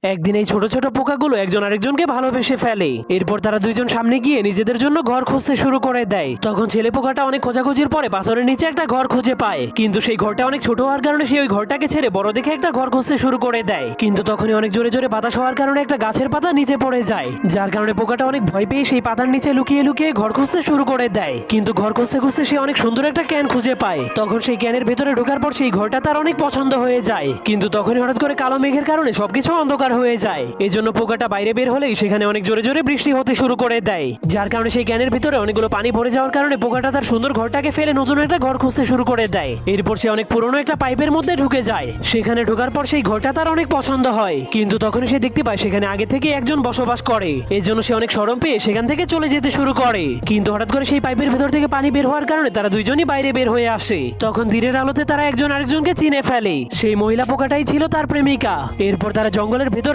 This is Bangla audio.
একদিন এই ছোট ছোট পোকাগুলো একজন আরেকজনকে ভালোবেসে ফেলে। এরপর তারা দুইজন সামনে গিয়ে নিজেদের জন্য ঘর খুঁজতে শুরু করে দেয়। তখন ছেলে পোকাটা অনেক খোঁজাখুঁজির পরে পাথরের নিচে একটা ঘর খুঁজে পায়, কিন্তু সেই ঘরটা অনেক ছোট হওয়ার কারণে সে ওই ঘরটাকে ছেড়ে বড় দেখে একটা ঘর খুঁজতে শুরু করে দেয়। কিন্তু তখনই অনেক জোরে জোরে বাতাস হওয়ার কারণে একটা গাছের পাতা নিচে পড়ে যায়, যার কারণে পোকাটা অনেক ভয় পেয়ে সেই পাতার নিচে লুকিয়ে লুকিয়ে ঘর খুঁজতে শুরু করে দেয়। কিন্তু ঘর খুঁজতে খুঁজতে সে অনেক সুন্দর একটা ক্যান খুঁজে পায়। তখন সেই ক্যানের ভেতরে ঢোকার পর সেই ঘরটা তার অনেক পছন্দ হয়ে যায়। কিন্তু তখনই হঠাৎ করে কালো মেঘের কারণে সবকিছু অন্ধকার হয়ে যায়। এজন্য পোকাটা বাইরে বের হলেই সেখানে অনেক জোরে জোরে বৃষ্টি হতে শুরু করে দেয়, যার কারণে সেই ক্যানের ভিতরে অনেকগুলো পানি ভরে যাওয়ার কারণে পোকাটা তার সুন্দর ঘরটাকে ফেলে নতুন একটা ঘর খুঁজতে শুরু করে দেয়। এরপর সে অনেক পুরনো একটা পাইপের মধ্যে ঢুকে যায়। সেখানে ঢোকার পর সেই ঘরটা তার অনেক পছন্দ হয়, কিন্তু তখনই সে দেখতে পায় সেখানে আগে থেকে একজন বসবাস করে। এর জন্য সে অনেক শরম পেয়ে সেখান থেকে চলে যেতে শুরু করে। কিন্তু হঠাৎ করে সেই পাইপের ভেতর থেকে পানি বের হওয়ার কারণে তারা দুইজনই বাইরে বের হয়ে আসে। তখন দিনের আলোতে তারা একজন আরেকজনকে চিনে ফেলে। সেই মহিলা পোকাটাই ছিল তার প্রেমিকা। এরপর তারা জঙ্গলের